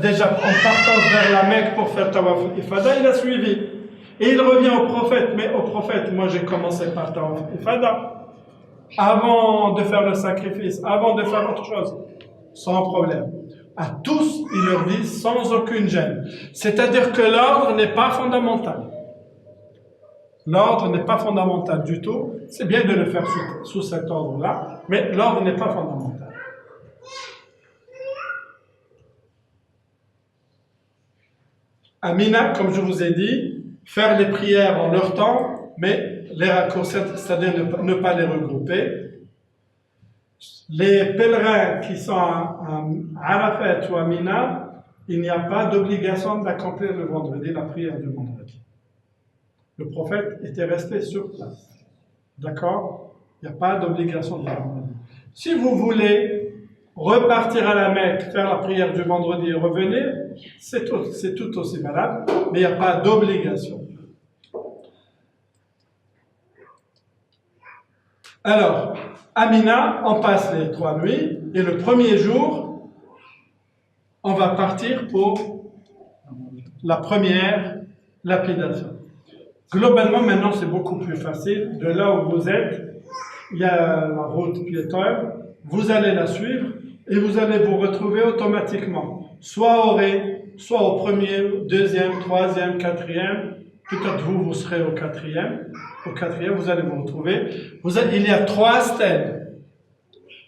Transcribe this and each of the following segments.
déjà en partant vers la Mecque pour faire Tawaf Ifada, il a suivi. Et il revient au prophète. Mais au prophète, moi j'ai commencé par Tawaf Ifada. Avant de faire le sacrifice, avant de faire autre chose, sans problème. À tous, il leur dit sans aucune gêne. C'est-à-dire que l'ordre n'est pas fondamental. L'ordre n'est pas fondamental du tout. C'est bien de le faire sous cet ordre-là, mais l'ordre n'est pas fondamental. À Mina, comme je vous ai dit, faire les prières en leur temps, mais les raccourcir, c'est-à-dire ne pas les regrouper. Les pèlerins qui sont à Arafat ou à Mina, il n'y a pas d'obligation d'accomplir le vendredi, la prière du vendredi. Le prophète était resté sur place. D'accord? Il n'y a pas d'obligation du vendredi. Si vous voulez repartir à la Mecque, faire la prière du vendredi et revenir, c'est tout aussi valable, mais il n'y a pas d'obligation. Alors, à Mina, on passe les 3 nuits, et le premier jour, on va partir pour la première lapidation. Globalement, maintenant, c'est beaucoup plus facile. De là où vous êtes, il y a la route piétonne, vous allez la suivre, et vous allez vous retrouver automatiquement, soit au Ré, soit au premier, deuxième, troisième, quatrième. Peut-être vous serez au quatrième. Au quatrième, vous allez vous retrouver. Il y a 3 stèles.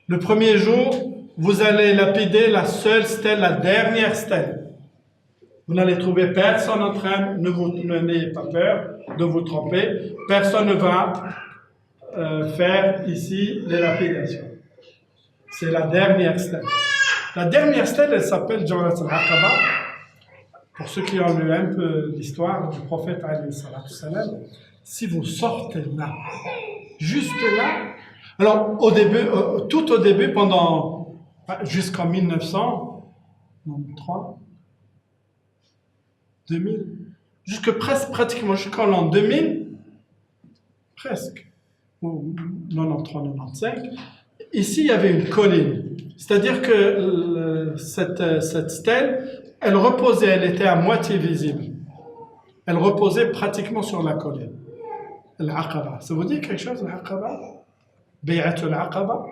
Le premier jour, vous allez lapider la seule stèle, la dernière stèle. Vous n'allez trouver personne en train, n'ayez pas peur de vous tromper. Personne ne va faire ici les lapidations. C'est la dernière stèle. La dernière stèle, elle s'appelle Jawrat al-Aqaba. Pour ceux qui ont lu un peu l'histoire du prophète alayhi salatu salam, si vous sortez là, juste là, alors au début, tout au début, jusqu'en 1993, 2000, pratiquement jusqu'en l'an 2000, presque, ou 93, 95, ici il y avait une colline. C'est-à-dire que cette stèle, elle reposait, elle était à moitié visible. Elle reposait pratiquement sur la colline. L'Aqaba. Ça vous dit quelque chose, l'Aqaba? Bay'at al-Aqaba?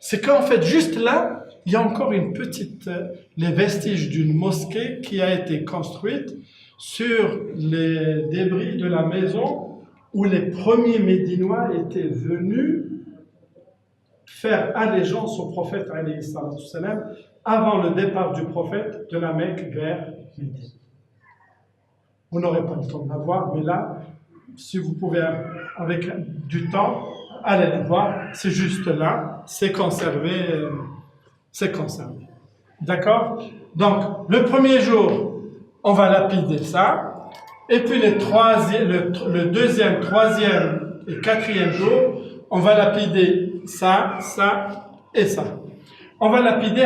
C'est qu'en fait, juste là, il y a encore une petite, les vestiges d'une mosquée qui a été construite sur les débris de la maison où les premiers Médinois étaient venus faire allégeance au prophète alayhi salatu salam avant le départ du prophète de la Mecque vers Médine. Vous n'aurez pas le temps de la voir, mais là, si vous pouvez, avec du temps, allez la voir. C'est juste là, c'est conservé, D'accord? Donc, le premier jour, on va lapider ça, et puis le deuxième, troisième et quatrième jour, on va lapider ça, ça et ça. On va lapider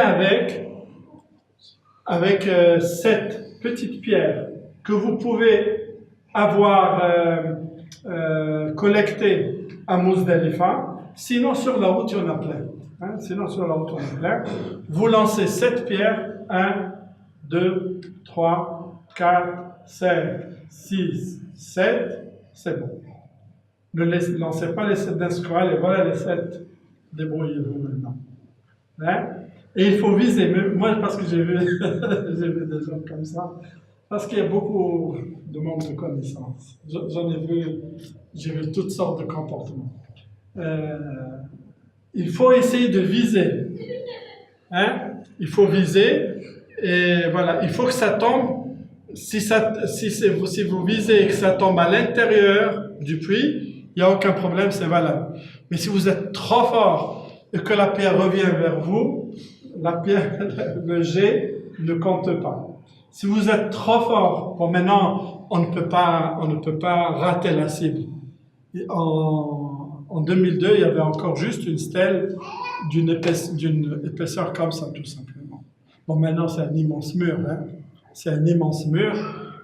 avec 7 petites pierres que vous pouvez avoir collectées à Muzdalifa. Sinon, sur la route, il y en a plein. Vous lancez 7 pierres. 1, 2, 3, 4, 5, 6, 7. C'est bon. Ne lancez pas les 7 d'un scroll et voilà les 7. Débrouillez-vous maintenant. Hein? Et il faut viser. Moi, parce que j'ai vu des gens comme ça, parce qu'il y a beaucoup de manque de connaissances. J'ai vu toutes sortes de comportements. Il faut essayer de viser. Hein? Il faut viser, et voilà, il faut que ça tombe. Si vous visez et que ça tombe à l'intérieur du puits, il n'y a aucun problème, c'est valable. Mais si vous êtes trop fort et que la pierre revient vers vous, le jet ne compte pas. Si vous êtes trop fort, bon maintenant, on ne peut pas rater la cible. En 2002, il y avait encore juste une stèle d'une épaisseur comme ça, tout simplement. Bon, maintenant, c'est un immense mur. Hein? C'est un immense mur.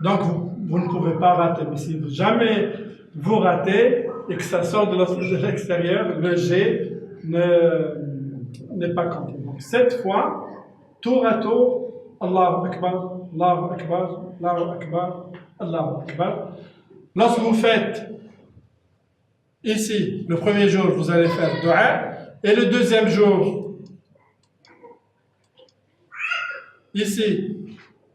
Donc, vous ne pouvez pas rater. Mais si jamais vous ratez et que ça sort de l'extérieur, le jet n'est pas compté. Donc, cette fois, tour à tour, Allahu Akbar, Allahu Akbar, Allahu Akbar, Allahu Akbar. Lorsque vous faites ici, le premier jour, vous allez faire dua, et le deuxième jour, ici,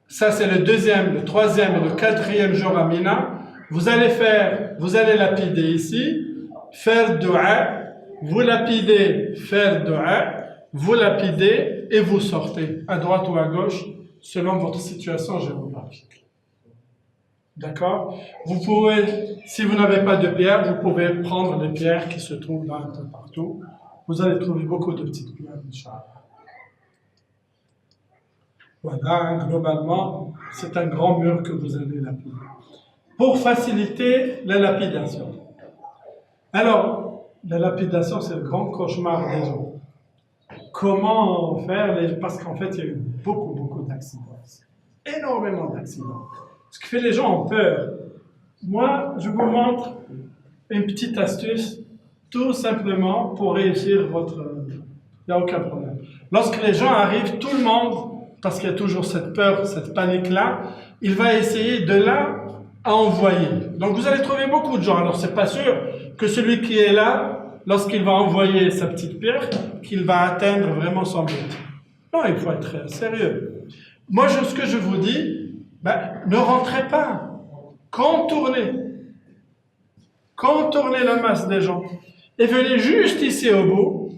ça c'est le deuxième, le troisième et le quatrième jour à Mina, vous allez lapider ici, faire dua, vous lapidez, faire dua, vous lapidez et vous sortez à droite ou à gauche selon votre situation géographique. D'accord? Vous pouvez, si vous n'avez pas de pierre, vous pouvez prendre les pierres qui se trouvent là un peu partout. Vous allez trouver beaucoup de petites pierres, Inch'Allah. Voilà, globalement, c'est un grand mur que vous allez lapider. Pour faciliter la lapidation. Alors, la lapidation, c'est le grand cauchemar des gens. Comment faire parce qu'en fait, il y a eu beaucoup d'accidents. Énormément d'accidents. Ce qui fait les gens ont peur. Moi, je vous montre une petite astuce, tout simplement pour réussir votre... Il n'y a aucun problème. Lorsque les gens arrivent, tout le monde, parce qu'il y a toujours cette peur, cette panique-là, il va essayer de là à envoyer. Donc vous allez trouver beaucoup de gens. Alors c'est pas sûr que celui qui est là, lorsqu'il va envoyer sa petite pierre, qu'il va atteindre vraiment son but. Non, il faut être sérieux. Moi, ce que je vous dis, ne rentrez pas. Contournez la masse des gens. Et venez juste ici au bout,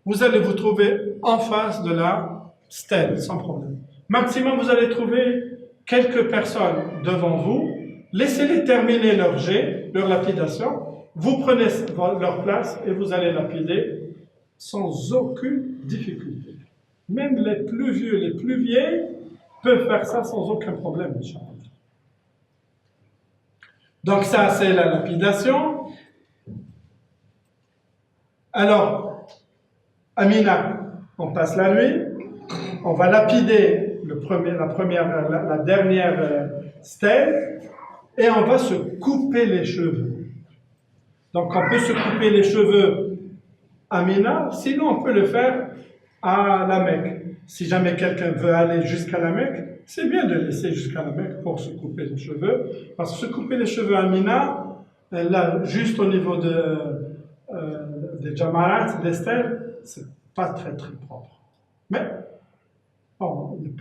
vous allez vous trouver en face de la stèle, sans problème. Maximum, vous allez trouver quelques personnes devant vous. Laissez-les terminer leur jet, leur lapidation. Vous prenez leur place et vous allez lapider sans aucune difficulté. Même les plus vieux, les plus vieilles peuvent faire ça sans aucun problème. Donc ça, c'est la lapidation. Alors, à Mina, on passe la nuit. On va lapider la dernière stèle et on va se couper les cheveux. Donc on peut se couper les cheveux à Mina, sinon on peut le faire à la Mecque. Si jamais quelqu'un veut aller jusqu'à la Mecque, c'est bien de laisser jusqu'à la Mecque pour se couper les cheveux, parce que se couper les cheveux à Mina, là, juste au niveau des Jamarat, des stèles, c'est pas très propre. Mais bon, il n'y a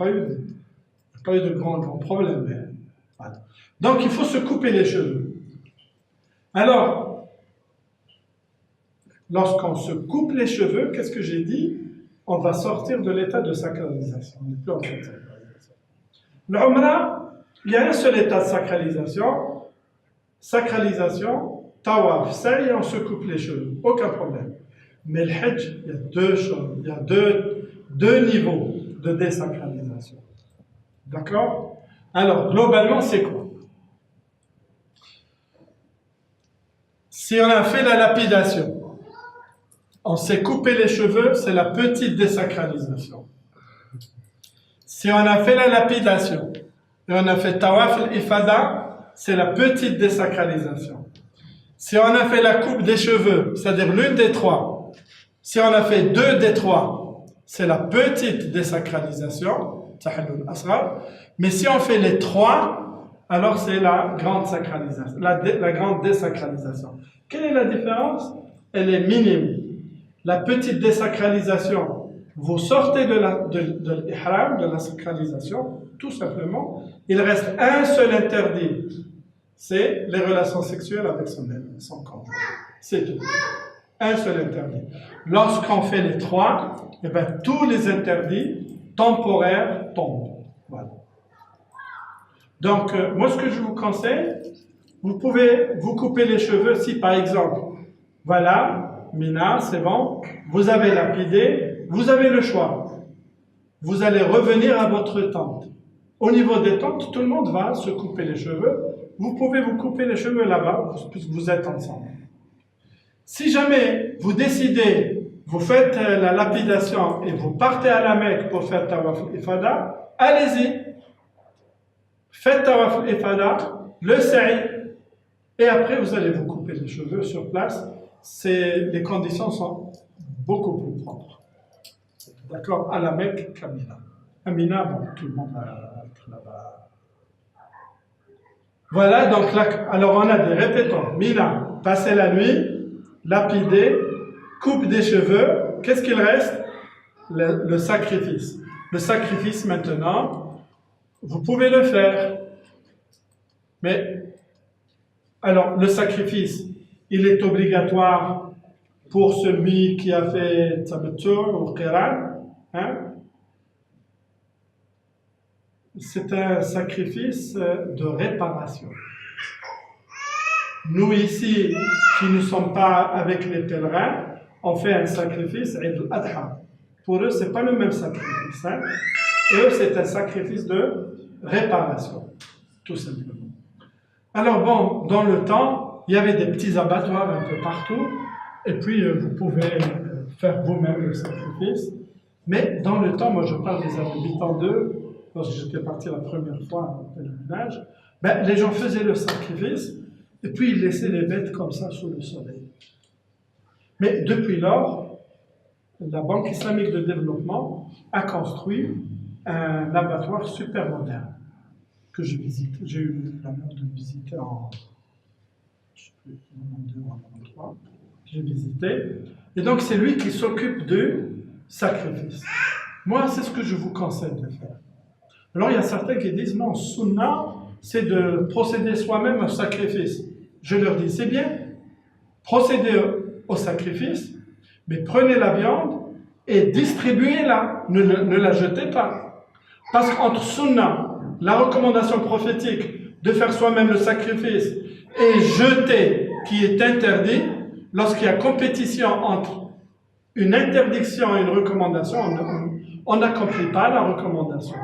pas eu de grands problèmes. Mais, voilà. Donc il faut se couper les cheveux. Alors, lorsqu'on se coupe les cheveux, qu'est-ce que j'ai dit? On va sortir de l'état de sacralisation. On n'est plus en train de sacralisation. L'Umrah, il y a un seul état de sacralisation. Sacralisation, tawaf, ça y est, on se coupe les cheveux. Aucun problème. Mais le Hajj, il y a deux choses. Il y a deux niveaux de désacralisation. D'accord? Alors, globalement, c'est quoi? Si on a fait la lapidation, on s'est coupé les cheveux, c'est la petite désacralisation. Si on a fait la lapidation et on a fait tawaf al-ifada, c'est la petite désacralisation. Si on a fait la coupe des cheveux, c'est-à-dire l'une des trois, si on a fait deux des trois, c'est la petite désacralisation, mais si on fait les trois, alors c'est la grande sacralisation, la grande désacralisation. Quelle est la différence? Elle est minime. La petite désacralisation, vous sortez de l'ihram, de la sacralisation, tout simplement. Il reste un seul interdit, c'est les relations sexuelles avec son corps. C'est tout. Un seul interdit. Lorsqu'on fait les trois, eh bien, tous les interdits temporaires tombent. Voilà. Donc, moi, ce que je vous conseille, vous pouvez vous couper les cheveux si, par exemple, voilà, Mina, c'est bon, vous avez lapidé, vous avez le choix. Vous allez revenir à votre tente. Au niveau des tentes, tout le monde va se couper les cheveux. Vous pouvez vous couper les cheveux là-bas, puisque vous êtes ensemble. Si jamais vous décidez, vous faites la lapidation et vous partez à la Mecque pour faire Tawaf al-Ifada, allez-y. Faites Tawaf al-Ifada, le sa'i, et après vous allez vous couper les cheveux sur place. Les conditions sont beaucoup plus propres. D'accord? À la Mecque qu'à Mina. Amina, bon, tout le monde va être là-bas. Voilà, donc là, alors on a des répétons. Mina, passer la nuit, lapider, coupe des cheveux. Qu'est-ce qu'il reste? Le sacrifice. Le sacrifice maintenant, vous pouvez le faire. Mais, alors, le sacrifice, il est obligatoire pour celui qui a fait Tamattu ou Qiran. Hein? C'est un sacrifice de réparation. Nous ici, qui ne sommes pas avec les pèlerins, on fait un sacrifice Eid al-Adha. Pour eux, ce n'est pas le même sacrifice. Hein? Eux, c'est un sacrifice de réparation, tout simplement. Alors bon, dans le temps, il y avait des petits abattoirs un peu partout, et puis vous pouvez faire vous-même le sacrifice. Mais dans le temps, moi je parle des années 82, lorsque j'étais parti la première fois en pèlerinage, ben, les gens faisaient le sacrifice, et puis ils laissaient les bêtes comme ça sous le soleil. Mais depuis lors, la Banque islamique de développement a construit un abattoir super moderne que je visite. J'ai eu l'honneur de visiter en 92 ou en 93. J'ai visité. Et donc, c'est lui qui s'occupe du sacrifice. Moi, c'est ce que je vous conseille de faire. Alors, il y a certains qui disent, non, Sunna, c'est de procéder soi-même au sacrifice. Je leur dis, c'est bien, procédez au sacrifice, mais prenez la viande et distribuez-la, ne la jetez pas. Parce qu'entre Sunna, la recommandation prophétique de faire soi-même le sacrifice et jeter, qui est interdit, lorsqu'il y a compétition entre une interdiction et une recommandation, on n'accomplit pas la recommandation.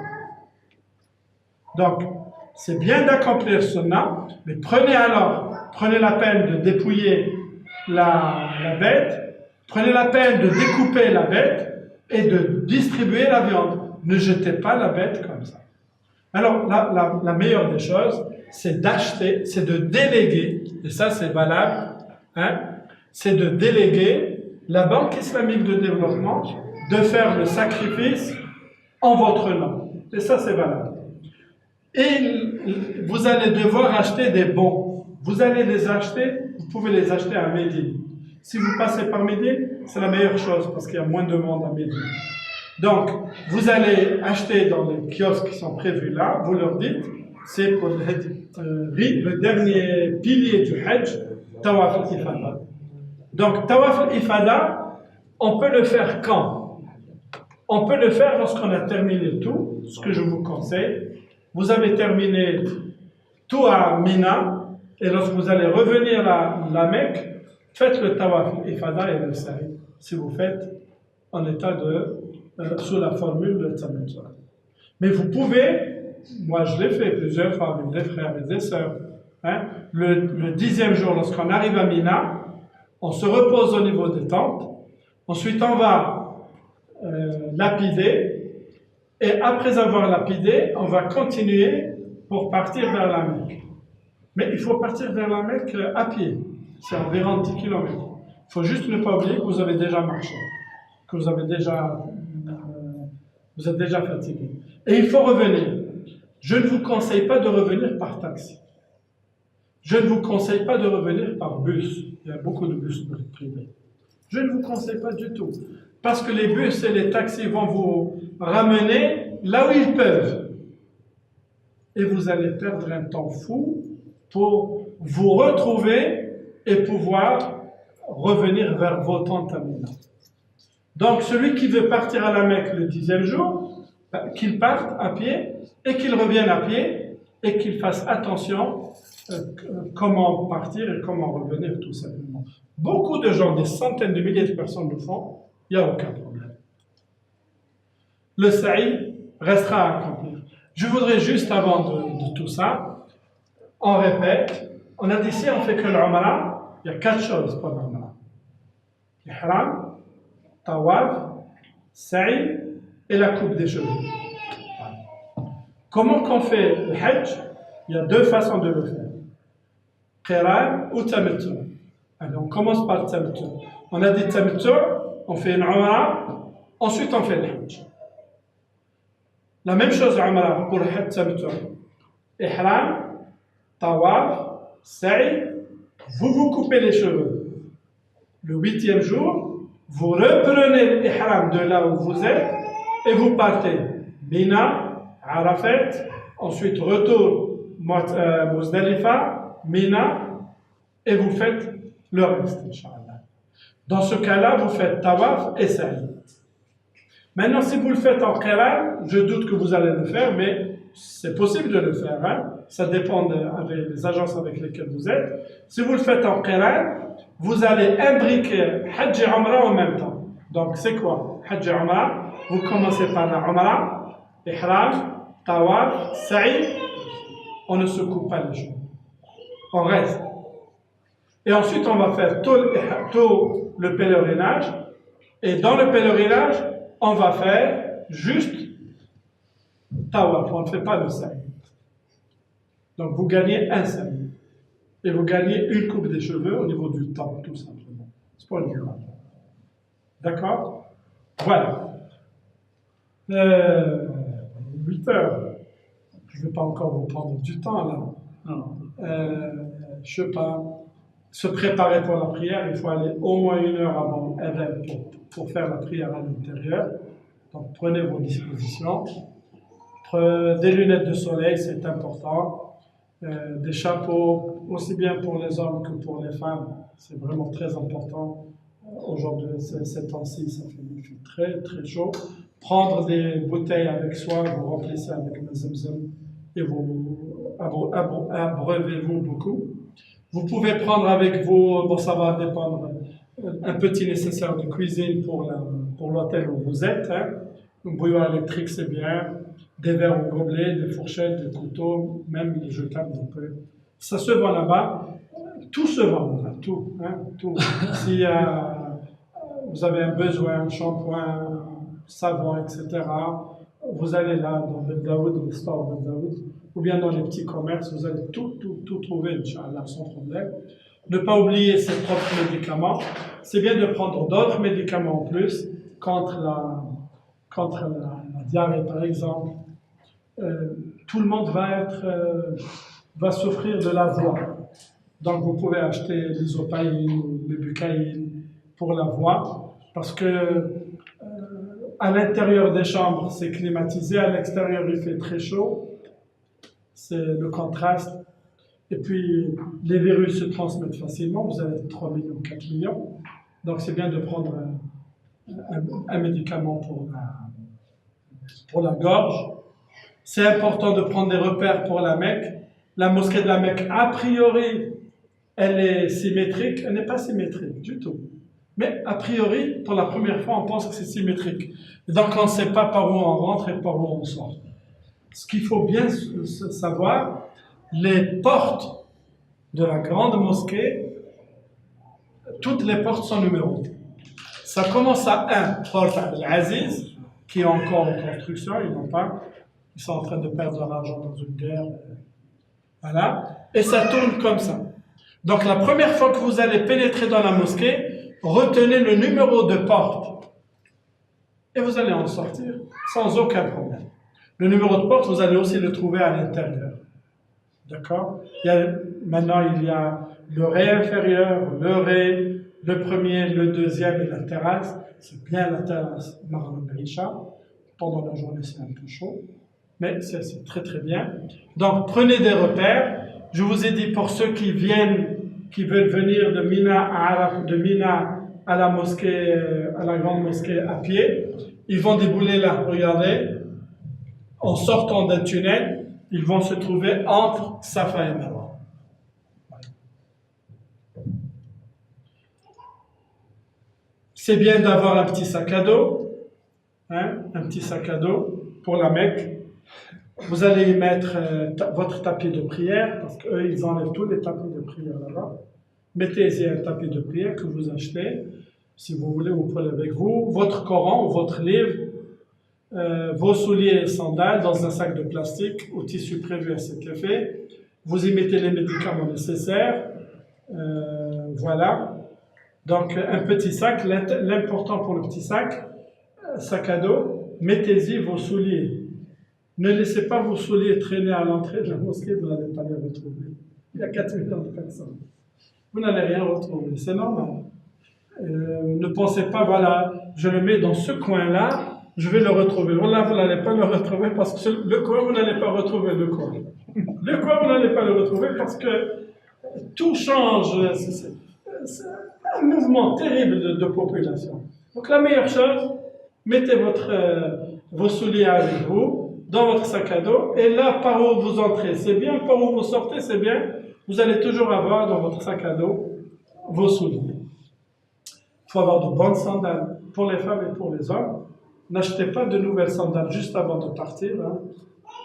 Donc, c'est bien d'accomplir Sunna, mais prenez la peine de dépouiller la bête, prenez la peine de découper la bête et de distribuer la viande. Ne jetez pas la bête comme ça. Alors, la meilleure des choses, c'est d'acheter, c'est de déléguer, et ça c'est valable, hein, c'est de déléguer la Banque islamique de développement de faire le sacrifice en votre nom. Et ça c'est valable. Et vous allez devoir acheter des bons. Vous allez les acheter, vous pouvez les acheter à Médine. Si vous passez par Médine, c'est la meilleure chose parce qu'il y a moins de monde à Médine. Donc, vous allez acheter dans les kiosques qui sont prévus là, vous leur dites, c'est pour le dernier pilier du Hajj, Tawaf al-Ifada. Donc, Tawaf al-Ifada, on peut le faire quand? On peut le faire lorsqu'on a terminé tout, ce que je vous conseille. Vous avez terminé tout à Mina, et lorsque vous allez revenir à la Mecque, faites le Tawaf al-Ifada et le Sa'i, si vous faites en état sous la formule de Tamattu. Mais vous pouvez, moi je l'ai fait plusieurs fois avec des frères et des sœurs, hein, le 10e jour, lorsqu'on arrive à Mina, on se repose au niveau des tentes, ensuite on va lapider, et après avoir lapidé, on va continuer pour partir vers la Mecque. Mais il faut partir vers la Mecque à pied, c'est environ 10 km. Il faut juste ne pas oublier que vous avez déjà marché, que vous êtes déjà fatigué. Et il faut revenir. Je ne vous conseille pas de revenir par taxi. Je ne vous conseille pas de revenir par bus. Il y a beaucoup de bus privés. Je ne vous conseille pas du tout. Parce que les bus et les taxis vont vous ramener là où ils peuvent. Et vous allez perdre un temps fou pour vous retrouver et pouvoir revenir vers vos tentes à Mina. Donc, celui qui veut partir à la Mecque le 10e jour, qu'il parte à pied et qu'il revienne à pied et qu'il fasse attention comment partir et comment revenir tout simplement. Beaucoup de gens, des centaines de milliers de personnes le font, il n'y a aucun problème. Le sa'i restera à accomplir. Je voudrais juste avant de tout ça, on répète, on a dit ici on fait que l'Umrah, il y a 4 choses pour l'Umrah. Ihram, Tawaf, Sa'i et la coupe des cheveux. Comment qu'on fait le Hajj? Il y a 2 façons de le faire. Qiran ou Tamattu. Alors on commence par Tamattu. On a dit Tamattu, on fait une Umrah, ensuite on fait le Hajj. La même chose, Umrah, pour Hajj Tamattu. Ihram, Tawaf, Sa'i, vous vous coupez les cheveux. Le 8e jour, vous reprenez l'ihram de là où vous êtes et vous partez. Mina, Arafat, ensuite retour Muzdalifa, Mina, et vous faites le reste, Inch'Allah. Dans ce cas-là, vous faites Tawaf et Sa'i. Maintenant, si vous le faites en Qiran, je doute que vous allez le faire, mais c'est possible de le faire. Hein? Ça dépend des agences avec lesquelles vous êtes. Si vous le faites en Qiran, vous allez imbriquer Hajj et Umrah en même temps. Donc, c'est quoi Hajj et Umrah. Vous commencez par la Umrah, Ihram, Tawaf, Sa'i. On ne se coupe pas les cheveux. On reste. Et ensuite, on va faire tout le pèlerinage. Et dans le pèlerinage, on va faire juste Tawaf. On ne fait pas le Sa'i. Donc, vous gagnez un Sa'i. Et vous gagnez une coupe des cheveux au niveau du temps, tout simplement. C'est pas le grave. D'accord? Voilà. 8 heures. Je ne vais pas encore vous prendre du temps, là. Je ne sais pas. Se préparer pour la prière, il faut aller au moins 1 heure avant Adhan pour faire la prière à l'intérieur. Donc, prenez vos dispositions. Des lunettes de soleil, c'est important. Des chapeaux, aussi bien pour les hommes que pour les femmes, c'est vraiment très important. Aujourd'hui, ces temps-ci, il fait très très chaud. Prendre des bouteilles avec soi, vous remplissez avec le Zamzam et vous abreuvez-vous beaucoup. Vous pouvez prendre avec vous, bon ça va dépendre, un petit nécessaire de cuisine pour l'hôtel où vous êtes. Hein. Une bouilloire électrique, c'est bien. Des verres au gobelet, des fourchettes, des couteaux, même les jetables un peu. Ça se vend là-bas. Tout se vend là, tout. Hein, tout. Si vous avez un besoin, shampoing, savon, etc., vous allez là, dans Ben Daoud, le store Ben Daoud, ou bien dans les petits commerces, vous allez tout trouver, Inch'Allah, sans problème. Ne pas oublier ses propres médicaments. C'est bien de prendre d'autres médicaments en plus contre la diarrhée, par exemple. Tout le monde va souffrir de la voix. Donc, vous pouvez acheter l'isopaïne ou le bucaïne pour la voix, parce que à l'intérieur des chambres, c'est climatisé, à l'extérieur, il fait très chaud. C'est le contraste. Et puis, les virus se transmettent facilement. Vous avez 3 millions, 4 millions. Donc, c'est bien de prendre un médicament pour la gorge. C'est important de prendre des repères pour la Mecque. La mosquée de la Mecque, a priori, elle est symétrique. Elle n'est pas symétrique du tout. Mais a priori, pour la première fois, on pense que c'est symétrique. Et donc, on ne sait pas par où on rentre et par où on sort. Ce qu'il faut bien savoir, les portes de la grande mosquée, toutes les portes sont numérotées. Ça commence à 1, porte Al-Aziz, qui est encore en construction, ils sont en train de perdre de l'argent dans une guerre. Voilà. Et ça tourne comme ça. Donc la première fois que vous allez pénétrer dans la mosquée, retenez le numéro de porte. Et vous allez en sortir sans aucun problème. Le numéro de porte, vous allez aussi le trouver à l'intérieur. D'accord? Maintenant, il y a le ré inférieur, le ré, le premier, le deuxième et la terrasse. C'est bien la terrasse Marne-Brisha. Pendant la journée, c'est un peu chaud. Mais c'est très très bien. Donc, prenez des repères. Je vous ai dit, pour ceux qui veulent venir de Mina à Arafat, de Mina à la mosquée, à la grande mosquée à pied, ils vont débouler là. Regardez, en sortant d'un tunnel, ils vont se trouver entre Safa et Marwa. C'est bien d'avoir un petit sac à dos, hein, un petit sac à dos pour la Mecque. Vous allez y mettre votre tapis de prière, parce qu'eux, ils enlèvent tous les tapis de prière là-bas. Mettez-y un tapis de prière que vous achetez. Si vous voulez, vous prenez avec vous votre Coran ou votre livre, vos souliers et sandales dans un sac de plastique au tissu prévu à cet effet. Vous y mettez les médicaments nécessaires. Voilà. Donc, un petit sac. L'important pour le petit sac à dos, mettez-y vos souliers Ne laissez pas vos souliers traîner à l'entrée de la mosquée, vous n'allez pas les retrouver. Il y a 4 millions de personnes. Vous n'allez rien retrouver, c'est normal. Ne pensez pas, voilà, je le mets dans ce coin-là, je vais le retrouver. Voilà, vous n'allez pas le retrouver parce que le coin, vous n'allez pas retrouver le coin. Le coin, vous n'allez pas le retrouver parce que tout change. C'est un mouvement terrible de population. Donc la meilleure chose, mettez vos souliers avec vous, dans votre sac à dos, et là, par où vous entrez, c'est bien, par où vous sortez, c'est bien, vous allez toujours avoir dans votre sac à dos vos souliers. Il faut avoir de bonnes sandales pour les femmes et pour les hommes. N'achetez pas de nouvelles sandales juste avant de partir, hein,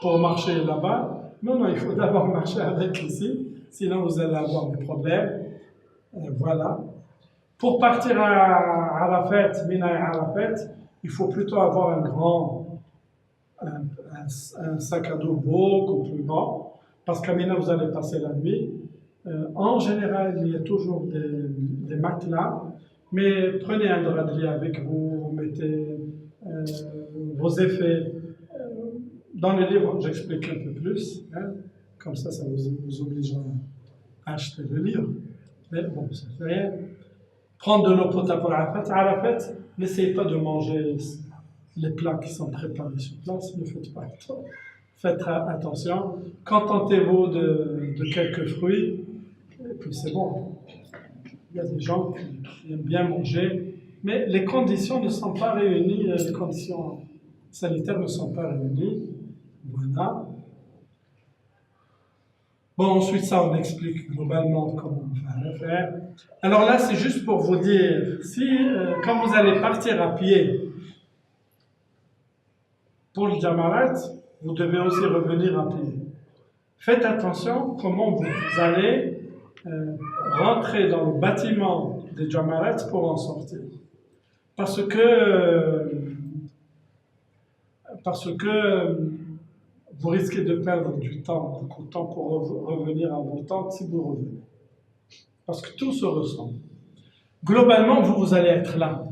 pour marcher là-bas. Non, il faut d'abord marcher avec ici, sinon vous allez avoir des problèmes. Voilà. Pour partir à Arafat, Mina et Arafat, il faut plutôt avoir un sac à dos beaucoup plus grand, parce qu'à Mina, vous allez passer la nuit. En général, il y a toujours des matelas, mais prenez un drap de lit avec vous, vous mettez vos effets. Dans le livre, j'explique un peu plus, hein, comme ça vous obligera à acheter le livre. Mais bon, ça fait rien. Prendre de l'eau potable pour Arafat. Arafat, n'essayez pas de manger les plats qui sont préparés sur place, ne faites pas ça. Faites attention. Contentez-vous de quelques fruits, et puis c'est bon. Il y a des gens qui aiment bien manger, mais les conditions ne sont pas réunies, les conditions sanitaires ne sont pas réunies. Voilà. Bon, ensuite, ça, on explique globalement comment on va le faire. Alors là, c'est juste pour vous dire, quand vous allez partir à pied pour le Jamarat, vous devez aussi revenir à pied. Faites attention comment vous allez rentrer dans le bâtiment des Jamarat pour en sortir. Parce que vous risquez de perdre du temps, beaucoup de temps pour revenir à vos tentes si vous revenez. Parce que tout se ressemble. Globalement, vous allez être là.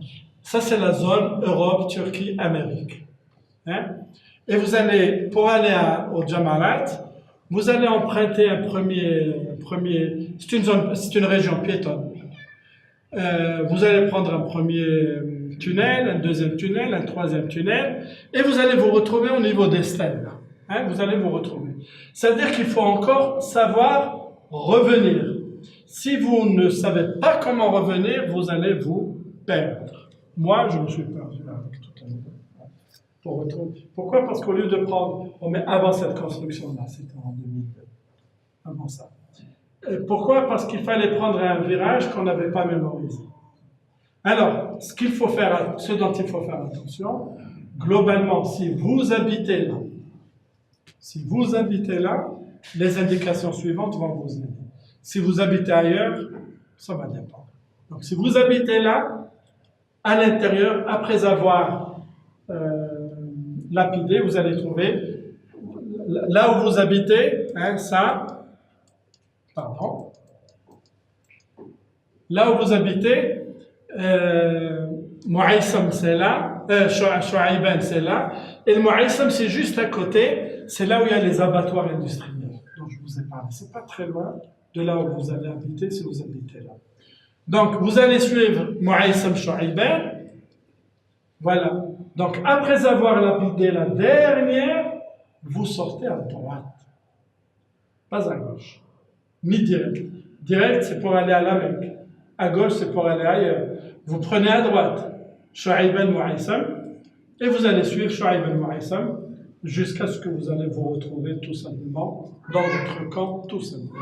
Ça, c'est la zone Europe, Turquie, Amérique. Hein? Et vous allez, pour aller au Jamarat, vous allez emprunter un premier c'est une région piétonne. Vous allez prendre un premier tunnel, un deuxième tunnel, un troisième tunnel, et vous allez vous retrouver au niveau des stèles. Hein, vous allez vous retrouver. C'est-à-dire qu'il faut encore savoir revenir. Si vous ne savez pas comment revenir, vous allez vous perdre. Moi, je me suis perdu avec tout un monde. Pour retrouver. Pourquoi? Parce qu'au lieu de prendre, mais avant cette construction-là, c'était en 2002, avant ça. Et pourquoi? Parce qu'il fallait prendre un virage qu'on n'avait pas mémorisé. Alors, ce dont il faut faire attention, globalement, si vous habitez là, les indications suivantes vont vous aider. Si vous habitez ailleurs, ça va dépendre. Donc, si vous habitez là, à l'intérieur, après avoir lapidé, vous allez trouver là où vous habitez, hein, là où vous habitez, Mouaïsam c'est là, Chouaïban c'est là, et le Mouaïsam c'est juste à côté, c'est là où il y a les abattoirs industriels dont je vous ai parlé. C'est pas très loin de là où vous allez habiter si vous habitez là. Donc vous allez suivre Mouaïsam Chouaïban. Voilà. Donc après avoir lapidé la dernière, vous sortez à droite, pas à gauche, ni direct. Direct c'est pour aller à la Mecque. À gauche, c'est pour aller ailleurs. Vous prenez à droite Chouaïban Mouaïsam et vous allez suivre Chouaïban Mouaïsam jusqu'à ce que vous allez vous retrouver tout simplement dans votre camp, tout simplement.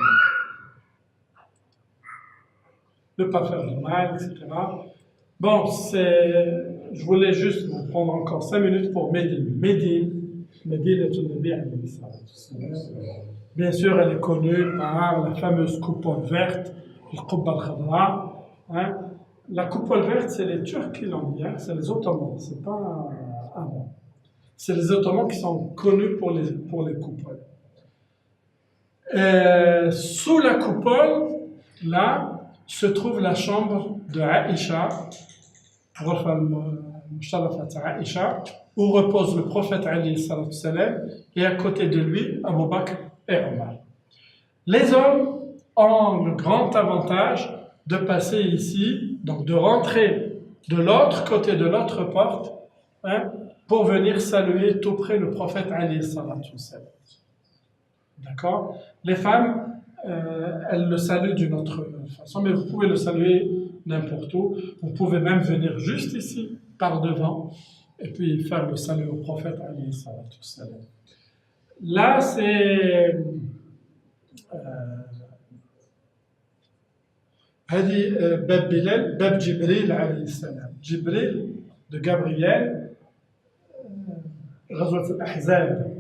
Ne pas faire de mal, etc. Bon, je voulais juste vous prendre encore 5 minutes pour Médine. Médine est une ville. Bien sûr, elle est connue par la fameuse coupole verte. Hein? La coupole verte, c'est les Turcs qui l'ont mis, hein? C'est les Ottomans, c'est pas avant. C'est les Ottomans qui sont connus pour les coupoles. Sous la coupole, là, se trouve la chambre de Aïcha, Aïcha, où repose le prophète alayhi salam, et à côté de lui, Abu Bakr et Omar. Les hommes ont le grand avantage de passer ici, donc de rentrer de l'autre côté de l'autre porte, hein, pour venir saluer tout près le prophète alayhi salam. D'accord? Les femmes, elles le saluent d'une autre façon, mais vous pouvez le saluer n'importe où. Vous pouvez même venir juste ici, par devant, et puis faire le salut au prophète alayhi salam. Là, c'est هذه باب بلال باب جبريل عليه السلام جبريل de Gabriel غزوة الأحزاب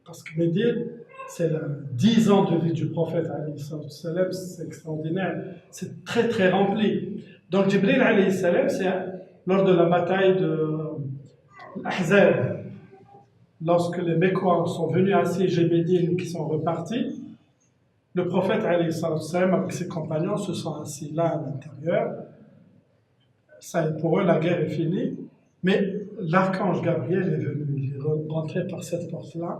parce que Médine c'est 10 ans de vie du prophète alayhi salam, c'est extraordinaire, c'est très très rempli. Donc Jibril alayhi salam, c'est lors de la bataille de l'Ahzab, lorsque les Mécois sont venus assiéger Médine et qui sont repartis, le prophète alayhi salam avec ses compagnons se sont assis là à l'intérieur. Ça, pour eux, la guerre est finie, mais l'archange Gabriel est venu, il est rentré par cette porte-là,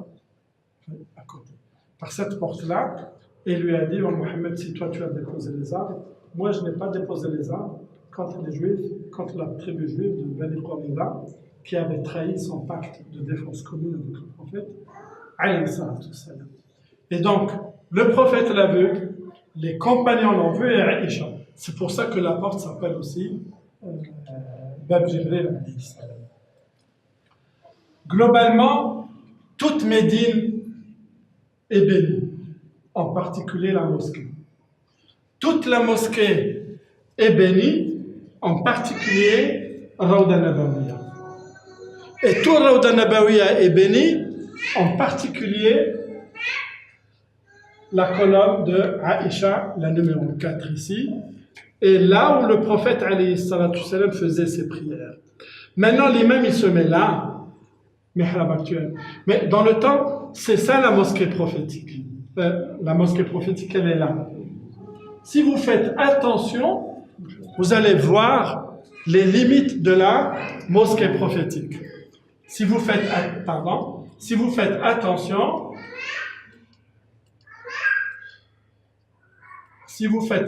à côté, par cette porte-là, et lui a dit: oh Mohammed, si toi tu as déposé les armes, moi je n'ai pas déposé les armes contre les Juifs, contre la tribu juive de Bani Qurayza, qui avait trahi son pacte de défense commune avec le prophète, alayhi salam. Et donc, le prophète l'a vu, les compagnons l'ont vu, et Aïcha. C'est pour ça que la porte s'appelle aussi Bab Jibril alayhi salam. Globalement, toute Médine est bénie, en particulier la mosquée. Toute la mosquée est bénie, en particulier Rawda Nabawiya. Et tout Rawda Nabawiya est béni, en particulier la colonne de Aïcha, la numéro 4 ici, et là où le prophète alayhi salam faisait ses prières. Maintenant, l'imam il se met là, mihrab actuel. Mais dans le temps, c'est ça la mosquée prophétique. La mosquée prophétique, elle est là. Si vous faites attention, vous allez voir les limites de la mosquée prophétique. Si vous faites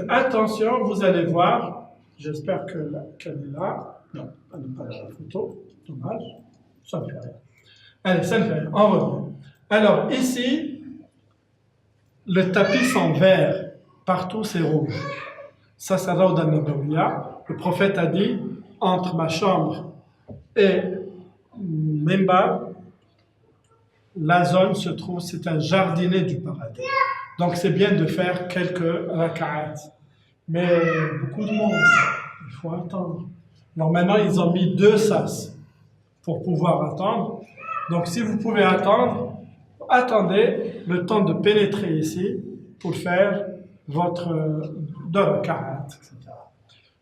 attention, vous allez voir, j'espère qu'elle est là. Non, elle n'est pas là la photo, dommage, ça ne fait rien. Allez, ça ne fait rien, on revient. Alors ici, le tapis en vert, partout c'est rouge. Ça, c'est Rawda Nabawiya. Le prophète a dit, entre ma chambre et Mimbar, la zone se trouve, c'est un jardinet du paradis. Donc c'est bien de faire quelques raka'at. Mais beaucoup de monde, il faut attendre. Alors maintenant, ils ont mis 2 sas pour pouvoir attendre. Donc si vous pouvez attendre, attendez le temps de pénétrer ici pour faire votre 2 raka'at, etc.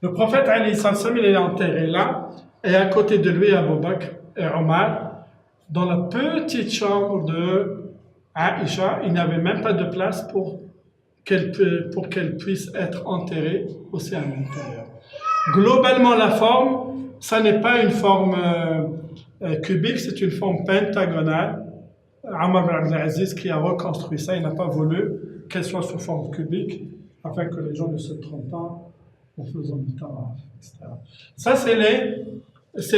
Le prophète alayhi salam, il est enterré là, et à côté de lui, Abu Bakr et Omar, dans la petite chambre de Aïcha, il n'y avait même pas de place pour qu'elle puisse être enterrée aussi à l'intérieur. Globalement, la forme, ça n'est pas une forme cubique, c'est une forme pentagonale. Ammar ibn Abdul Aziz qui a reconstruit ça, il n'a pas voulu qu'elle soit sous forme cubique, afin que les gens ne se trompent pas en faisant du tawaf, etc. Ça, c'est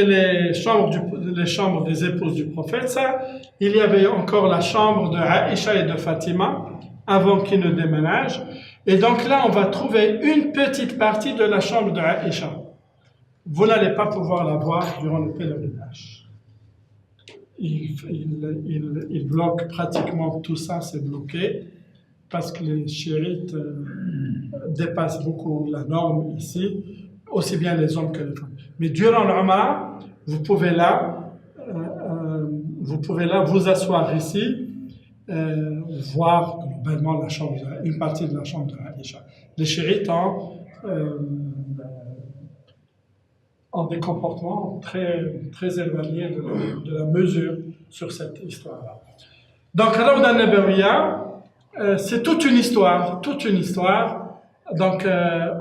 les chambres des épouses du prophète. Ça, il y avait encore la chambre de Aïcha et de Fatima avant qu'ils ne déménagent. Et donc là, on va trouver une petite partie de la chambre de Aïcha. Vous n'allez pas pouvoir la voir durant le pèlerinage. Il bloque pratiquement tout ça, c'est bloqué, parce que les chiites dépassent beaucoup la norme ici, aussi bien les hommes que les femmes. Mais durant l'Umrah, vous pouvez là vous asseoir ici, voir globalement une partie de la chambre de Aïcha. Les chiites ont des comportements très, très éloignés de la mesure sur cette histoire-là. Donc, Rawda Nabawiya, c'est toute une histoire. Donc,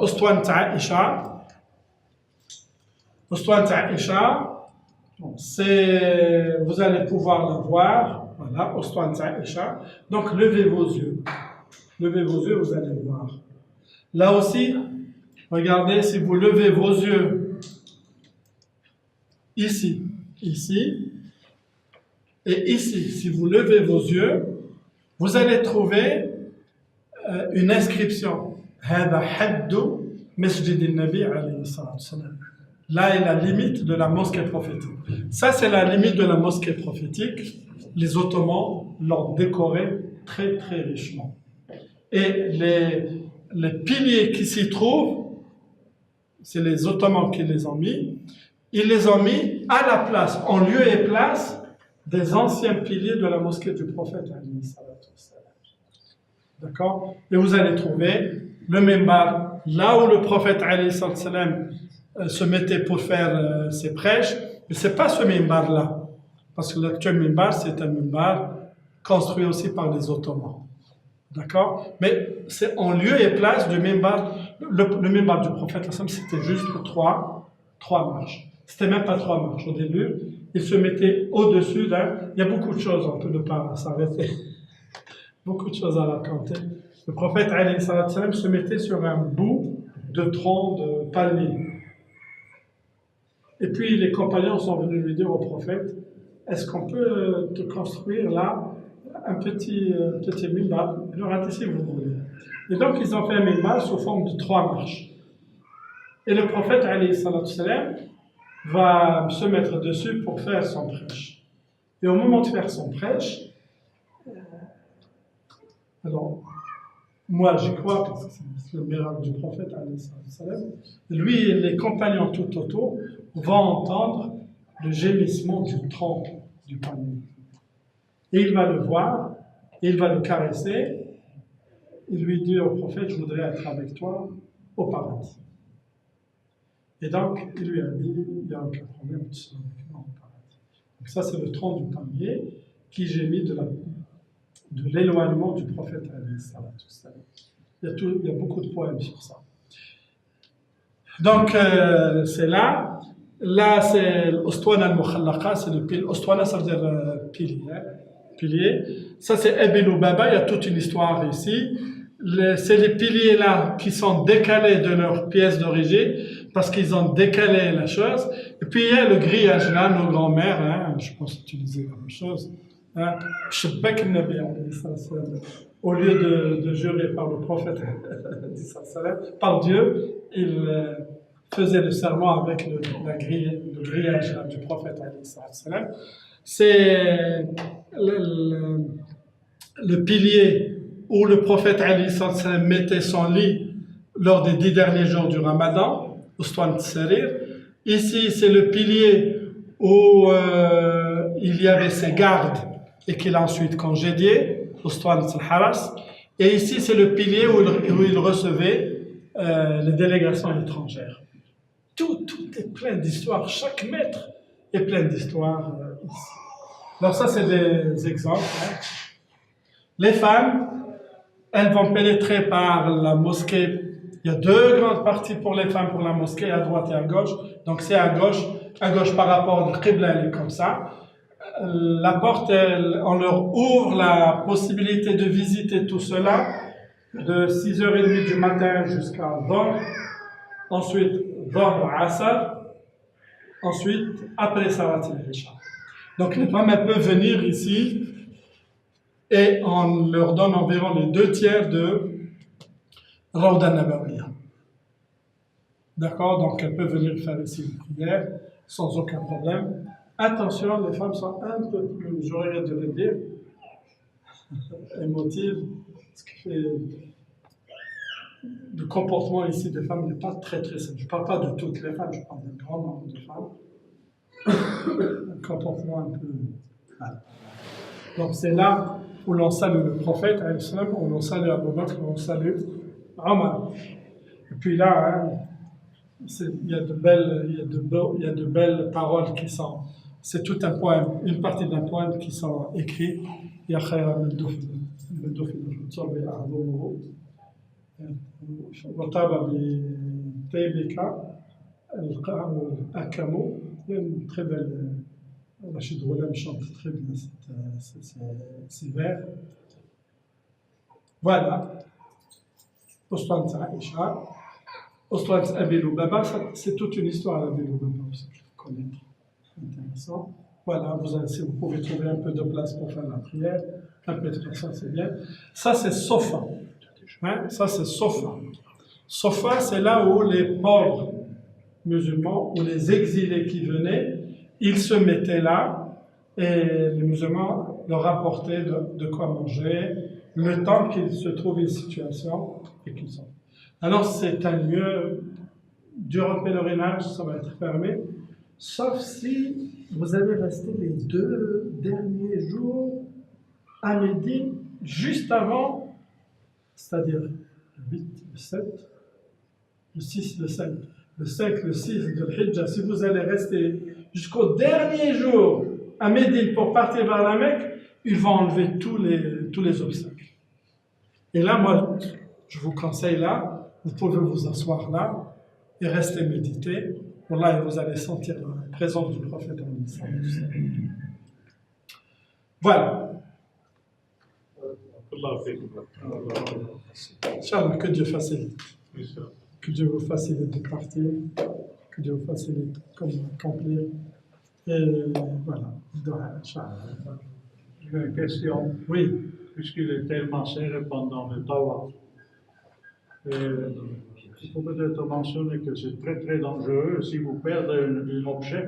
Oustouane Aïcha, Bon, vous allez pouvoir le voir, voilà, Ostan Aïcha. Donc levez vos yeux. Levez vos yeux, vous allez voir. Là aussi, regardez, si vous levez vos yeux ici, ici, et ici, si vous levez vos yeux, vous allez trouver une inscription. هذا حد مسجد النبي عليه الصلاة والسلام. Là est la limite de la mosquée prophétique. Ça, c'est la limite de la mosquée prophétique. Les Ottomans l'ont décoré très, très richement. Et les piliers qui s'y trouvent, c'est les Ottomans qui les ont mis. Ils les ont mis à la place, en lieu et place des anciens piliers de la mosquée du prophète. D'accord? Et vous allez trouver le mimbar, là où le prophète se mettait pour faire ses prêches, mais ce n'est pas ce mimbar-là. Parce que l'actuel mimbar, c'est un mimbar construit aussi par les Ottomans. D'accord? Mais c'est en lieu et place du mimbar. Le mimbar du prophète, c'était juste trois marches. C'était même pas 3 marches au début. Il se mettait au-dessus d'un. Il y a beaucoup de choses, on peut ne pas s'arrêter. Beaucoup de choses à raconter. Le prophète se mettait sur un bout de tronc de palmier. Et puis les compagnons sont venus lui dire au prophète, est-ce qu'on peut te construire là un petit mimbar? Il leur a dit si vous voulez. Et donc ils ont fait un mimbar sous forme de 3 marches. Et le prophète va se mettre dessus pour faire son prêche. Et au moment de faire son prêche, alors moi j'y crois parce que c'est le miracle du prophète, lui et les compagnons tout autour vont entendre le gémissement du tronc du palmier. Et il va le voir, et il va le caresser, il lui dit au prophète, je voudrais être avec toi au paradis. Et donc, il lui a dit, il n'y a aucun problème, tu seras avec moi au paradis. Donc ça, c'est le tronc du palmier qui gémit de l'éloignement du prophète. Il y a beaucoup de poèmes sur ça. Donc, c'est là. Là, c'est l'Ostwana al-Mukhallaqa, c'est le pilier. Ostwana, ça veut dire pilier. Ça, c'est Ebi Lubaba, il y a toute une histoire ici. C'est les piliers là qui sont décalés de leur pièce d'origine parce qu'ils ont décalé la chose. Et puis il y a le grillage là, nos grands-mères, je pense utiliser la même chose. Au lieu de jurer par le prophète, par Dieu, ils faisaient le serment avec le grillage là, du prophète. C'est le pilier où le prophète mettait son lit lors des 10 derniers jours du Ramadan, Ustwan Tsarir. Ici, c'est le pilier où il y avait ses gardes et qu'il a ensuite congédié, Ustwan Haras. Et ici, c'est le pilier où il recevait les délégations étrangères. Tout est plein d'histoires. Chaque mètre est plein d'histoires ici. Alors ça, c'est des exemples. Les femmes, elles vont pénétrer par la mosquée. Il y a 2 grandes parties pour les femmes pour la mosquée, à droite et à gauche. Donc c'est à gauche par rapport au Qibla, elle est comme ça. La porte, on leur ouvre la possibilité de visiter tout cela de 6h30 du matin jusqu'à Dhuhr. Ensuite, Dhuhr, Asr. Ensuite, après Salat al-Isha. Donc les femmes, elles peuvent venir ici et on leur donne environ les 2/3 de Rawda Nabawiya. D'accord? Donc elles peuvent venir faire ici une prière sans aucun problème. Attention, les femmes sont un peu plus, j'aurais de le dire, émotives, ce qui fait le comportement ici des femmes n'est pas très très simple. Je ne parle pas de toutes les femmes, je parle d'un grand nombre de femmes. Un comportement un peu... Donc c'est là où l'on salue le prophète, où l'on salue Abu Bakr, où l'on salue Omar. Et puis là, il y a de belles paroles qui sont... C'est tout un poème, une partie d'un poème qui sont écrits. Ya khayra min dufin al-Turbi a'dhumuhu wa taba bi taybika al-qa'mu akamu. Il y a une très belle Rachid Roulam chante très bien ces vers. Voilà. Oswald Aïcha, Oswald Abi Lubaba, c'est toute une histoire d'Abi Lubaba aussi, je connais. Intéressant. Voilà, si vous pouvez trouver un peu de place pour faire la prière, un peu de ça, c'est bien. Ça, c'est Sofa. Hein? Ça, c'est Sofa. Sofa, c'est là où les pauvres musulmans ou les exilés qui venaient, ils se mettaient là et les musulmans leur apportaient de quoi manger le temps qu'ils se trouvent une situation et qu'ils sont. Alors, c'est un lieu, durant le pèlerinage, ça va être fermé, sauf si vous allez rester les 2 derniers jours à Médine, juste avant, c'est-à-dire le 8, le 7, le 6, le 5, le 5, le 6 de l'Hijjah. Si vous allez rester jusqu'au dernier jour à Médine pour partir vers la Mecque, ils vont enlever tous les obstacles. Et là, moi, je vous conseille là, vous pouvez vous asseoir là et rester méditer. Là, vous allez sentir la présence du prophète. Voilà. Inch'Allah, que Dieu facilite. Que Dieu vous facilite de partir, que Dieu vous facilite d'accomplir. Et voilà. J'ai une question. Oui. Puisqu'il est tellement serré pendant le tawaf. Il faut peut-être mentionner que c'est très très dangereux. Si vous perdez un objet,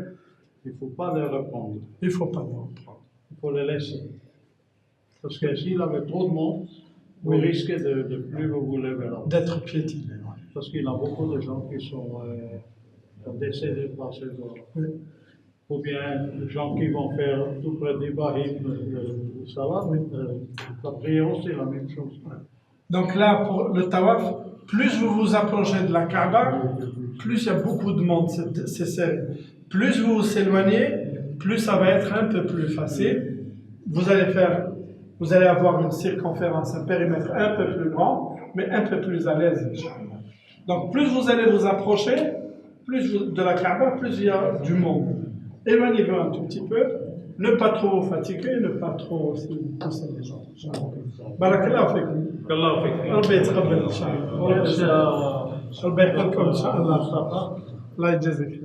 il ne faut pas le reprendre. Il ne faut pas le reprendre. Il faut le laisser. Parce que s'il avait trop de monde, vous risquez de plus vous lever là. D'être piétiné. Parce qu'il y a beaucoup de gens qui sont décédés par ces voies. Oui. Ou bien les gens qui vont faire tout près d'Ibrahim, ça va. La prière, c'est la même chose. Donc là, pour le tawaf, plus vous vous approchez de la Kaaba, plus il y a beaucoup de monde, c'est serré. Plus vous vous éloignez, plus ça va être un peu plus facile. Vous allez avoir une circonférence, un périmètre un peu plus grand, mais un peu plus à l'aise. Donc plus vous allez vous approcher, de la Kaaba, plus il y a du monde. Éloignez-vous un tout petit peu, ne pas trop fatiguer, ne pas trop pousser les gens. Barakallahu fikum. Barakallahu fikum. ربي يتقبل ان شاء الله. ربي يحفظكم ان شاء الله. الله يجزيك.